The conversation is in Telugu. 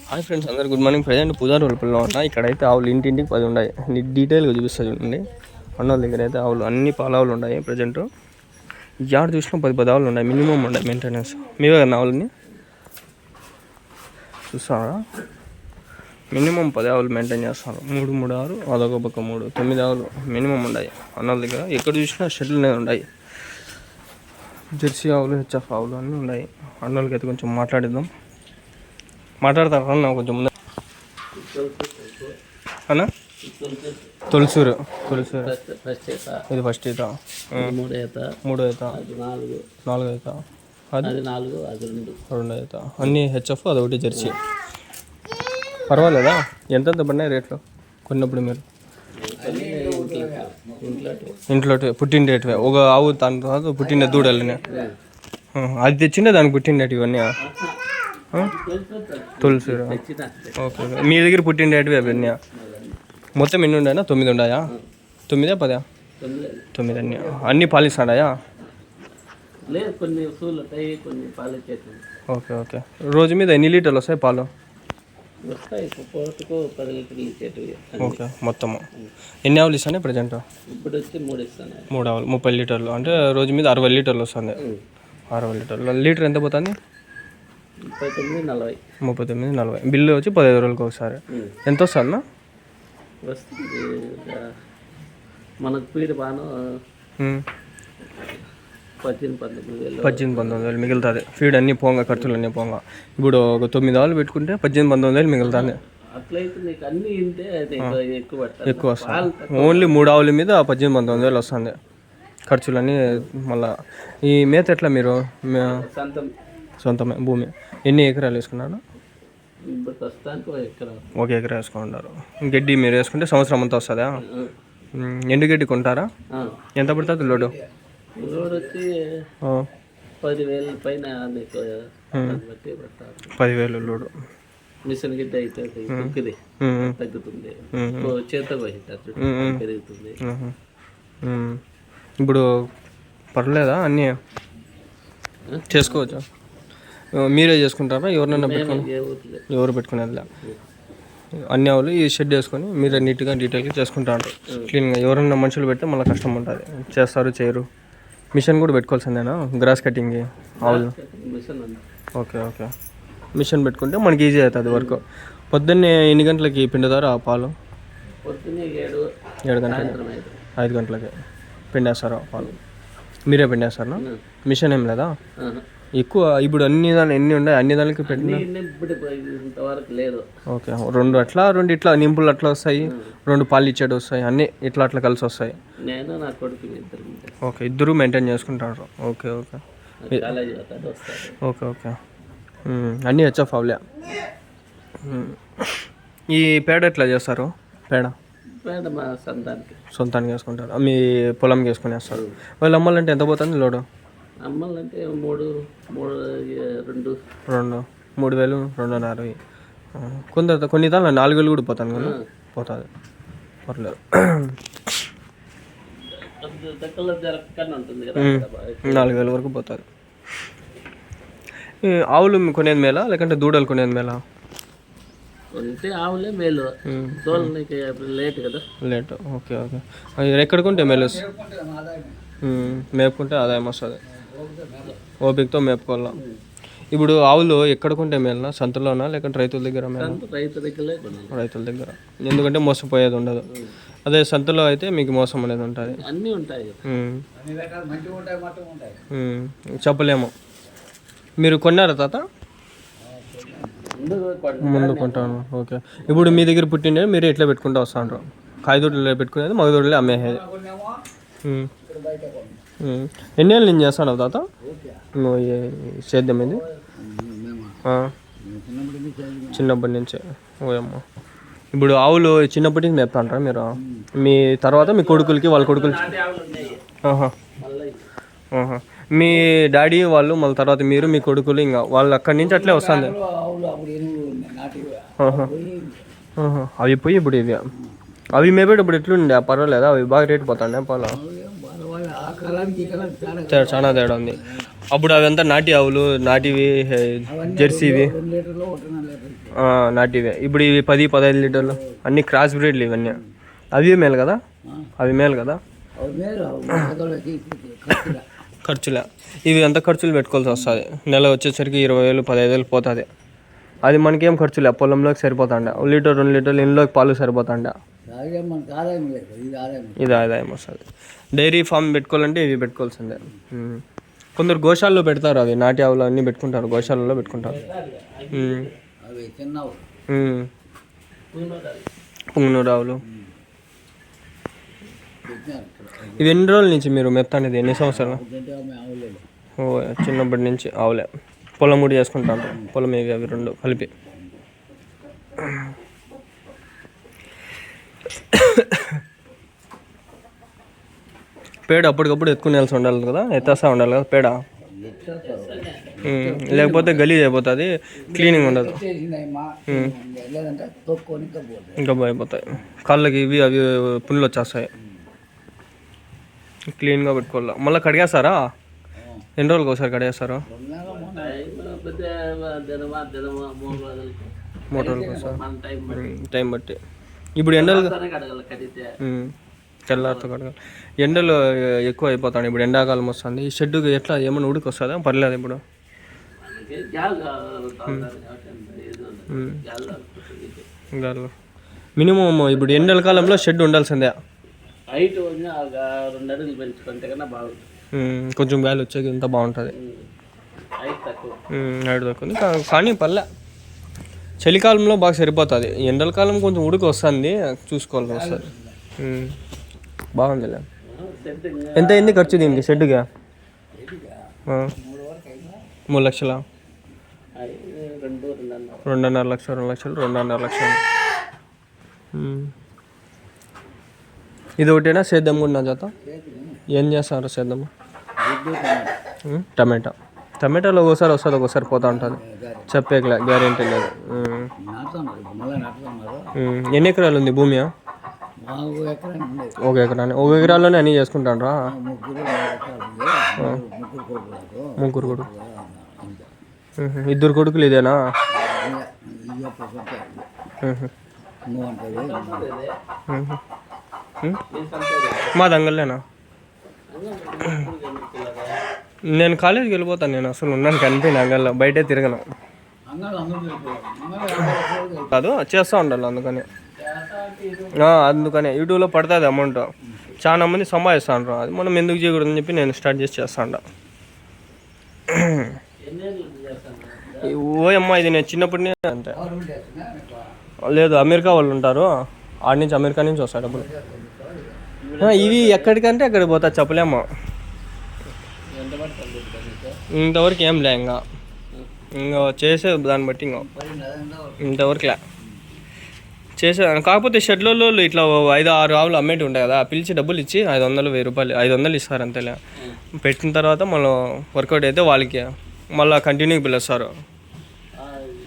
హాయ్ ఫ్రెండ్స్, అందరు గుడ్ మార్నింగ్. ప్రజెంట్ పూజారి వలుపుల్లో ఉన్నా. ఇక్కడైతే ఆవులు ఇంటింటికి 10 ఉన్నాయి. డీటెయిల్గా చూపిస్తుంది చూడండి. అన్నోళ్ళ దగ్గర అయితే ఆవులు అన్ని పాలావులు ఉన్నాయి. ప్రజెంట్ యాడ్ చూసినా 10 ఆవులు ఉన్నాయి. మినిమం ఉన్నాయి మెయింటెనెన్స్. మీవే కదా ఆవులని చూస్తారా? మినిమం 10 ఆవులు మెయింటైన్ చేస్తారు. 3, 3, 6 అదొక పక్క 3, 9 ఆవులు మినిమం ఉన్నాయి అన్నోళ్ళ దగ్గర. ఎక్కడ చూసినా షెడ్లు అనేది ఉన్నాయి. జెర్సీ ఆవులు, హెచ్ఎఫ్ ఆవులు అన్నీ ఉన్నాయి. అన్నోళ్ళకి అయితే కొంచెం మాట్లాడిద్దాం. మాట్లాడతారా అన్న కొంచెం ముందు అన్న? తొలసూరు ఇది ఫస్ట్ ఈత, 3 ఈత, 4 ఈత, అది 2 ఈత. అన్నీ హెచ్ఎఫ్, అదొకటి జెర్సీ. పర్వాలేదా? ఎంతెంత పడినాయి రేట్లు కొన్నప్పుడు మీరు? ఇంట్లో పుట్టిండేటివే. ఒక ఆవు దాని తర్వాత పుట్టిండే దూడలని అది తెచ్చిండే దానికి పుట్టిండేటివి ఇవన్నీ తులసూరు. ఓకే. మీ దగ్గర పుట్టిండేటివి అవన్నీ మొత్తం ఎన్ని ఉన్నాయా? 9 ఉన్నాయా? 9, 10? 9 అన్నీ. అన్నీ పాలిస్తాడాయా? Okay okay. రోజు మీద ఎన్ని లీటర్లు వస్తాయి పాలు? ఓకే. మొత్తము ఎన్ని ఆవులు ఇస్తాయి ప్రజెంట్? 3 ఆవులు 30 లీటర్లు అంటే రోజు మీద 60 లీటర్లు వస్తుంది. 60 లీటర్లు. లీటర్ ఎంత పోతుంది? 39, 40. బిల్లు వచ్చి 15 రోజులకు ఒకసారి. ఎంత వస్తుందన్నా? మనకు పీడ బాను 18-19 మిగులుతుంది. ఫీడ్ అన్నీ పోంగ, ఖర్చులు అన్నీ పోంగ. ఇప్పుడు ఒక 9 ఆవులు పెట్టుకుంటే 18-19 మిగులుతుంది. ఎక్కువ వస్తుంది. ఓన్లీ 3 ఆవుల మీద 18-19 వస్తుంది ఖర్చులన్నీ. మళ్ళీ ఈ మేత ఎట్లా మీరు? సొంతమే భూమి. ఎన్ని ఎకరాలు వేసుకున్నారు? 1 ఎకరా వేసుకున్నారు. గడ్డి మీరు వేసుకుంటే సంవత్సరం అంతా వస్తుందా? ఎండుగడ్డి కొంటారా? ఎంత పడుతుంది లోడు? వచ్చి 10,000 పైన 10,000 లోడు. మిషన్ గిడ్డ అయితే తగ్గుతుంది, చేత పెరుగుతుంది. ఇప్పుడు పర్లేదా? అన్నీ చేసుకోవచ్చు. మీరే చేసుకుంటారా? ఎవరినైనా పెట్టుకుని? ఎవరు పెట్టుకునేదిలే. అన్ని ఆవులు ఈ షెడ్ వేసుకొని మీరే నీట్గా డీటెయిల్గా చేసుకుంటారు క్లీన్గా. ఎవరైనా మనుషులు పెడితే మళ్ళీ కష్టం ఉంటుంది. చేస్తారు, చేయరు. మిషన్ కూడా పెట్టుకోవాల్సిందేనా? గ్రాస్ కటింగ్ ఆవులు. Okay okay. మిషన్ పెట్టుకుంటే మనకి ఈజీ అవుతుంది వర్క్. పొద్దున్నే ఎన్ని గంటలకి పిండుతారు ఆ పాలు? 7 గంటలకి, 5 గంటలకి పిండేస్తారు పాలు. మీరే పిండేస్తారా? మిషన్ ఏం లేదా? ఎక్కువ ఇప్పుడు ఎన్ని ఉన్నాయి? అన్ని దానికి పెట్టిన లేదు. ఓకే. 2 అట్లా, 2 ఇట్లా నింపులు అట్లా వస్తాయి, 2 పాలు ఇచ్చేటి వస్తాయి, అన్నీ ఇట్లా కలిసి వస్తాయి. ఓకే. ఇద్దరు మెయింటైన్ చేసుకుంటారు. Okay okay okay okay. అన్నీ హెచ్ఎఫ్ ఆవులే. ఈ పేడ ఎట్లా చేస్తారు? పేడ సొంతానికి వేసుకుంటారు. మీ పొలంకి వేసుకునేస్తారు. వాళ్ళు అమ్మాలంటే ఎంత పోతుంది లోడు? అమ్మాలంటే 3,000, 2,500. కొన్ని దాని 4,000 కూడా పోతాను కదా? పోతుంది, పర్లేదు. 4,000 వరకు పోతుంది. ఆవులు కొనేది మేలా లేకంటే దూడలు కొనేది మేలా? ఆవులే మేలు, లేట్ కదా. లేట్. Okay okay. ఎక్కడికుంటే మేలు? మేపుకుంటే ఆదాయం వస్తుంది. ఓపికతో మేపుకోవాలా. ఇప్పుడు ఆవులు ఎక్కడికుంటే మేలనా? సంతలోనా లేకంటే రైతుల దగ్గర మేలా? రైతుల దగ్గర. ఎందుకంటే మోసపోయేది ఉండదు. అదే సంతలో అయితే మీకు మోసం అనేది ఉంటుంది. అన్నీ ఉంటాయి, చెప్పలేము. మీరు కొన్నారా తాత? ముందు కొంటాను. ఓకే. ఇప్పుడు మీ దగ్గర పుట్టిండే మీరు ఎట్లా పెట్టుకుంటూ వస్తాంటారు? కాయదొడ్లు పెట్టుకునేది, మగదొడ్లే అమ్మేది. ఎన్ని ఏళ్ళు నేను చేస్తాను తాత సేద్యం? ఇది చిన్నప్పటి నుంచే. ఓయమ్మ. ఇప్పుడు ఆవులు చిన్నప్పటి నుంచి మేపుతాంటారా మీరు? మీ తర్వాత మీ కొడుకులకి, వాళ్ళ కొడుకులు? మీ డాడీ వాళ్ళు, మళ్ళీ తర్వాత మీరు, మీ కొడుకులు, ఇంకా వాళ్ళు అక్కడి నుంచి అట్లే వస్తుంది. అవి పోయి ఇప్పుడు ఇవి అవి మేపేటప్పుడు ఎట్లుండే? పర్వాలేదా? అవి బాగా రేటు పోతాండే పాలు? చాలా తేడా ఉంది. అప్పుడు అవంతా నాటి ఆవులు, నాటివి, జెర్సీవి నాటివే. ఇప్పుడు ఇవి 10-15 లీటర్లు అన్ని క్రాస్ బ్రీడ్లు ఇవన్నీ. అవి మేలు కదా, అవి మేలు కదా. ఖర్చులే ఇవి ఎంత ఖర్చులు పెట్టుకోవాల్సి వస్తుంది. నెల వచ్చేసరికి 20,000 15,000 పోతుంది. అది మనకేం ఖర్చులే, పొలంలోకి సరిపోతాండ. 1 లీటర్ 2 లీటర్లు ఇంట్లోకి పాలు సరిపోతాండ. ఇది ఆదాయం వస్తుంది. డైరీ ఫామ్ పెట్టుకోవాలంటే ఇవి పెట్టుకోవాల్సిందే. కొందరు గోశాలలో పెడతారు, అవి నాటి ఆవులు అన్నీ పెట్టుకుంటారు, గోశాలలో పెట్టుకుంటారు. పుంగనూరు ఆవులు. ఇవి ఎన్ని రోజుల నుంచి మీరు మెప్తానేది, ఎన్ని సంవత్సరాలు? ఓ చిన్నప్పటి నుంచి ఆవులే. పొలం కూడా చేసుకుంటారు, పొలం ఇవి అవి రెండు కలిపి. పేడ అప్పటికప్పుడు ఎత్తుకునేసి ఉండాలి కదా, ఎత్తేస్తా ఉండాలి కదా పేడ, లేకపోతే గలీజ్ అయిపోతుంది, క్లీనింగ్ ఉండదు, ఇంకా అయిపోతాయి. కాళ్ళకి ఇవి అవి పుండ్లు వచ్చేస్తాయి. క్లీన్గా పెట్టుకోవాలి. మళ్ళీ కడిగేస్తారా? ఎన్ని రోజులకి ఒకసారి కడిగేస్తారు? 3 రోజులకి ఒకసారి, టైం బట్టి. ఇప్పుడు ఎండలు తెల్లారితో కడగాలి. ఎండలు ఎక్కువ అయిపోతాయి. ఇప్పుడు ఎండాకాలం వస్తుంది. ఈ షెడ్డుకి ఎట్లా ఏమైనా ఉడికి వస్తుందా? పర్లేదు ఇప్పుడు. మినిమం ఇప్పుడు ఎండల కాలంలో షెడ్ ఉండాల్సిందే. కొంచెం గాలి వచ్చేది ఇంత బాగుంటుంది. హైట్ తక్కువ కానీ పర్లే, చలికాలంలో బాగా సరిపోతుంది. ఎండల కాలం కొంచెం ఉడికి వస్తుంది, చూసుకోవాల్సి వస్తుంది. బాగుందిలే. ఎంత అయింది ఖర్చు దీనికి షెడ్డుగా? 3 లక్షల, 2.5 లక్షలు, 2 లక్షలు, 2.5 లక్షలు. ఇది ఒకటేనా సేద్యం కూడా నా జత? ఏం చేస్తారు సేద్యము? టమాటాలో ఒకసారి వస్తుంది, ఒకసారి పోతూ ఉంటుంది, చెప్పేకలే, గ్యారెంటీ లేదు. ఎన్ని ఎకరాలు ఉంది భూమి? 1 ఎకరాన్ని. 1 ఎకరాల్లోనే అన్నీ చేసుకుంటారా? 3 కొడుకు, 2 కొడుకులు ఇదేనా? మా దంగల్లేనా? నేను కాలేజీకి వెళ్ళిపోతాను. నేను అసలు ఉన్నాను కనిపించిన అంగల్లో, బయటే తిరగను కాదు, చేస్తూ ఉండాలి. అందుకనే యూట్యూబ్లో పడుతుంది అమౌంట్, చాలా మంది సంపాదిస్తాను. అది మనం ఎందుకు చేయకూడదని చెప్పి నేను స్టార్ట్ చేస్తా. ఓయమ్మ, ఇది నేను చిన్నప్పటి అంతే. లేదు, అమెరికా వాళ్ళు ఉంటారు, ఆడి నుంచి అమెరికా నుంచి వస్తాయి డబ్బులు. ఇవి ఎక్కడికంటే అక్కడికి పోతా, చెప్పలేమో. ఇంతవరకు ఏం లే, ఇంకా చేసే దాన్ని బట్టి ఇంతవరకులే చేసే. కాకపోతే షెడ్లలో ఇట్లా 5-6 ఆవులు అమ్మేటి ఉంటాయి కదా, పిలిచి డబ్బులు ఇచ్చి 500 1000 రూపాయలు 500 ఇస్తారు అంతేలే. పెట్టిన తర్వాత మళ్ళీ వర్కౌట్ అయితే వాళ్ళకి మళ్ళీ కంటిన్యూ పిలుస్తారు.